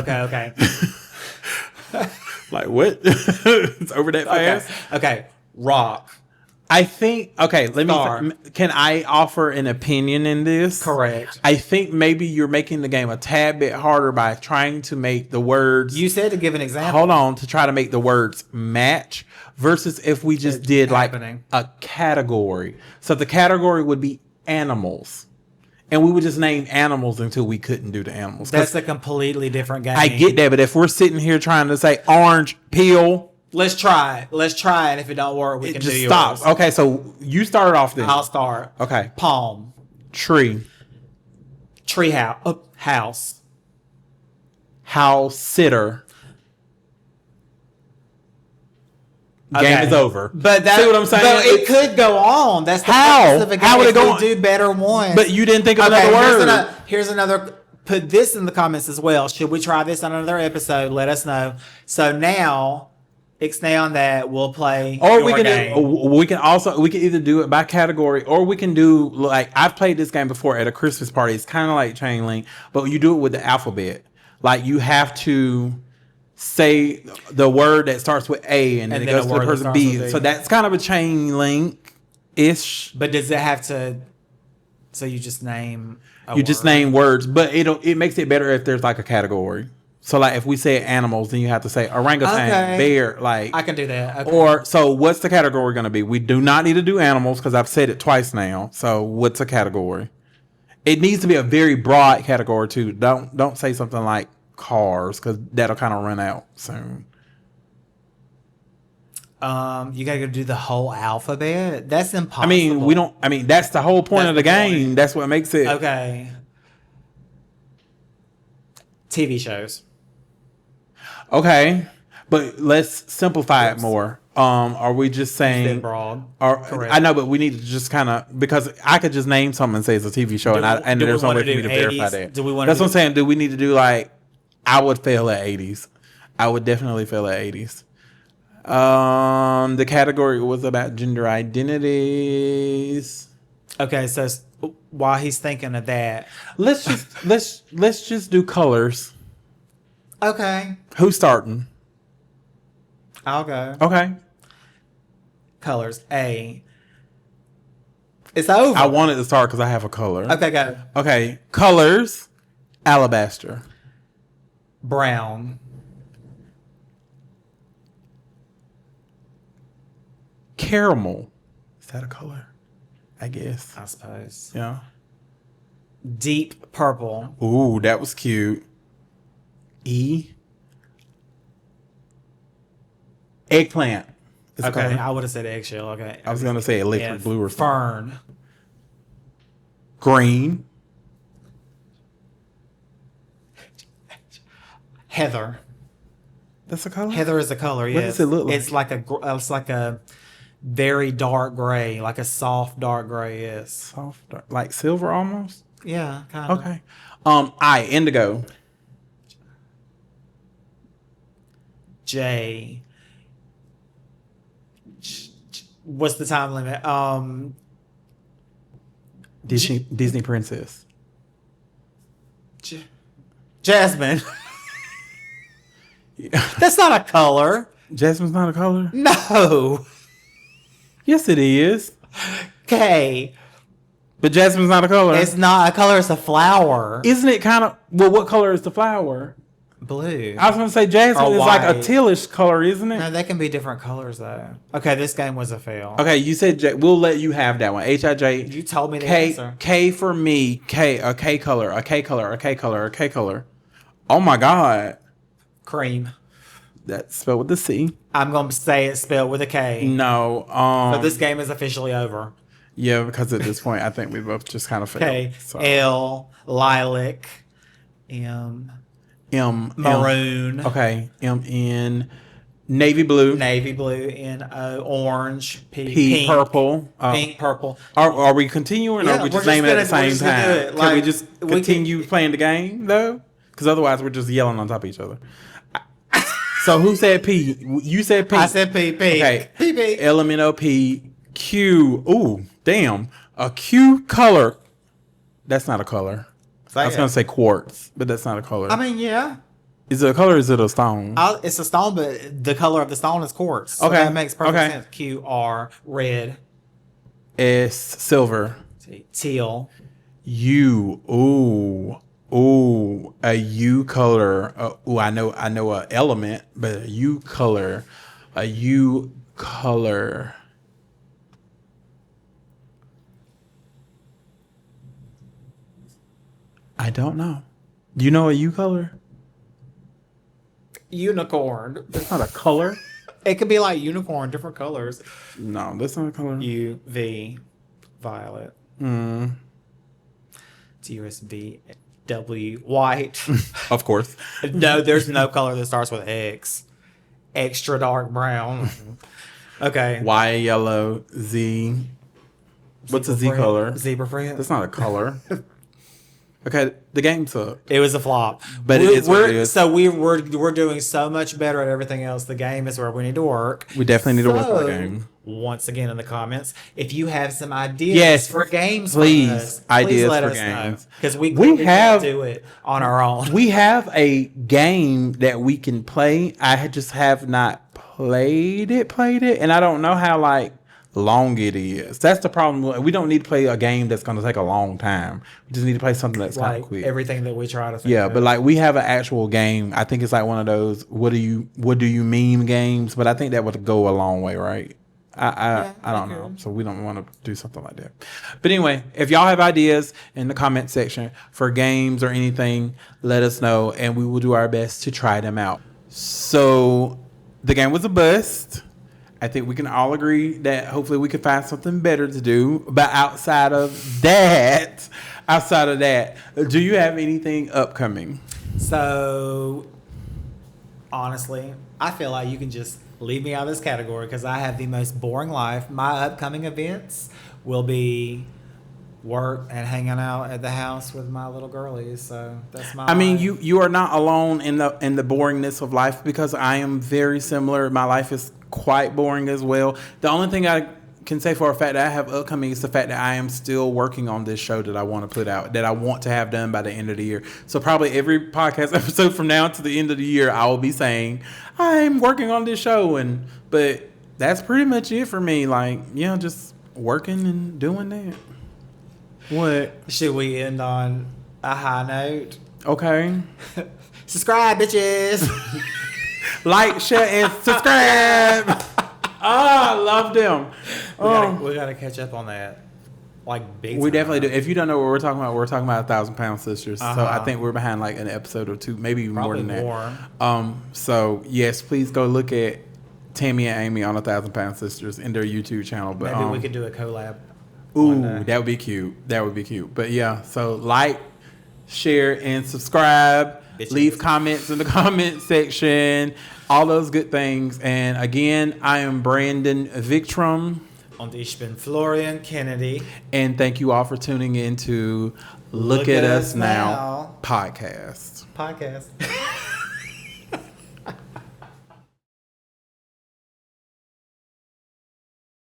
Like what? It's over that fast? Okay. Rock. I think, can I offer an opinion in this? Correct. I think maybe you're making the game a tad bit harder by trying to make the words. You said to give an example. Hold on, to try to make the words match versus if we just did a category. So the category would be animals. and we would just name animals until we couldn't do the animals. 'Cause That's a completely different game. I get that, but if we're sitting here trying to say orange peel, Let's try it. Let's try it. If it don't work, we it can just do yours. stops. Okay, so you started off then. I'll start. Okay. Palm. Tree. Tree house. House. House sitter. Game Okay. is over. But that, see what I'm saying? But it It's- could go on. That's the How? purpose of a game. How would it If go we on? do better ones. But you didn't think of Okay, another word. here's another. Put this in the comments as well. Should we try this on another episode? Let us know. So now, ixnay on that. We'll play. Or your game. we can either do it by category, or we can do, like, I've played this game before at a Christmas party. It's kind of like Chain Link, but you do it with the alphabet. Like, you have to say the word that starts with A, and then it then goes a to the word that person starts B. with B. So that's kind of a Chain Link ish. But does it have to? So you just name. You just name words, but it makes it better if there's like a category. So like if we say animals, then you have to say orangutan, Okay. bear, like. I can do that. Okay. Or so what's the category going to be? We do not need to do animals because I've said it twice now. So what's a category? It needs to be a very broad category too. Don't say something like cars because that'll kind of run out soon. You gotta go do the whole alphabet. That's impossible. I mean, we don't. I mean, that's the whole point That's of the the point. game. That's what makes it. Okay. TV shows. Okay, but let's simplify it more. Are we just saying? Bit broad. Correct. I know, but we need to just kind of, because I could just name something and say it's a TV show, and do we there's no wanna way for me do to verify 80s? that. Do we wanna That's do- what I'm saying. Do we need to do like? I would fail at 80s. I would definitely fail at 80s. The category was about gender identities. Okay, so while he's thinking of that, Let's just do colors. okay, Who's starting? I'll go. Okay. Colors. A. It's over. I wanted to start because I have a color. Okay, go. Okay. Colors. Alabaster. Brown. Caramel. Is that a color? I guess. I suppose. Yeah. Deep purple. Ooh, that was cute. E. Eggplant. Is a Okay, color. I would have said eggshell. Okay. I was gonna say electric Yeah, blue or something. fern. Green. Heather. That's a color. Heather is a color. What Yes. does it look like? It's like a very dark gray, like a soft dark gray. Yes. Soft, dark, like silver almost. Yeah. Kind of. Okay. Indigo. J. What's the time limit? Disney princess. Jasmine. That's not a color. Jasmine's not a color. No. Yes, it is. K. But jasmine's not a color. It's not a color. It's a flower. Isn't it kind of? Well, what color is the flower? Blue. I was gonna say jasmine Or is like a white. tealish color, isn't it? No, they can be different colors though. Okay, this game was a fail. Okay, you said we'll let you have that one. HIJ. You told me the K. answer. K for me. K. A K color. A K color. A K color. A K color. Oh my God. Cream. That's spelled with the C. I'm gonna say it's spelled with a K. No. So this game is officially over. Yeah, because at this point, I think we both just kind of failed. K. So. L. Lilac. M. M. Maroon. Okay. M-N. Navy blue. Navy blue. N-O. Orange. P. P. Pink. Purple. Pink. Purple. Are we continuing or Yeah, are we we're just just naming it at the gonna- we're same just gonna do time? it. Can we Like, just we can- continue playing the game, though? Because otherwise, we're just yelling on top of each other. So who said P? You said P. I said P. P. Okay. P. P. LMNOP. Q. Ooh, damn. A Q color. That's not a color. I was going to say quartz, but that's not a color. I mean, yeah. Is it a color or is it a stone? It's a stone, but the color of the stone is quartz. So Okay. that makes perfect Okay. sense. Q. R. Red. S. Silver. Teal. U. Ooh. Ooh. A U color. Ooh, I know a element, but a U color. A U color. I don't know. Do you know a U color? Unicorn. That's not a color. It could be like unicorn, different colors. No, that's not a color. U, V, violet. Mm, It's USB, W, white. of course. No, there's no color that starts with X. Extra dark brown. Okay. Y, yellow, Z. What's a Z Zebra color? print. Zebra print. That's not a color. Okay, the game sucked. It was a flop. But it is what it is. So we're doing so much better at everything else. The game is where we need to work. We definitely need to work on the So, game. Once again in the comments, if you have some ideas Yes, for games, please, ideas let for us games. because we We can't have- do it on our own. We have a game that we can play. Just have not played it, and I don't know how long it is. That's the problem. We don't need to play a game that's going to take a long time. We just need to play something that's kind Like of quick. everything that we try to think Yeah, of. but we have an actual game. I think it's like one of those what do you meme games, but I think that would go a long way, right? I don't know. So we don't want to do something like that. But anyway, if y'all have ideas in the comment section for games or anything, let us know and we will do our best to try them out. So the game was a bust. I think we can all agree that hopefully we can find something better to do. But outside of that, do you have anything upcoming? So, honestly, I feel like you can just leave me out of this category because I have the most boring life. My upcoming events will be work and hanging out at the house with my little girlies. So that's my. I mean, you are not alone in the boringness of life because I am very similar. My life is quite boring as well. The only thing I can say for a fact that I have upcoming is the fact that I am still working on this show that I want to put out, that I want to have done by the end of the year. So probably every podcast episode from now to the end of the year, I will be saying I'm working on this show, but that's pretty much it for me. Just working and doing that. What? Should we end on a high note? Okay. Subscribe, bitches. Like, share, and subscribe. I love them. We gotta catch up on that. Big We time. definitely do. If you don't know what we're talking about 1,000 Pound Sisters. So Uh-huh. I think we're behind an episode or two, maybe even Probably more than more. that. So yes, please go look at Tammy and Amy on 1,000 Pound Sisters in their YouTube channel. But Maybe we could do a collab. ooh, one day. that would be cute. That would be cute. But yeah, so like, share, and subscribe. Bitches. Leave comments in the comment section. All those good things. And again, I am Brandon Victrum. Und ich bin Florian Kennedy. And thank you all for tuning in to Look at Us Now podcast. Podcast.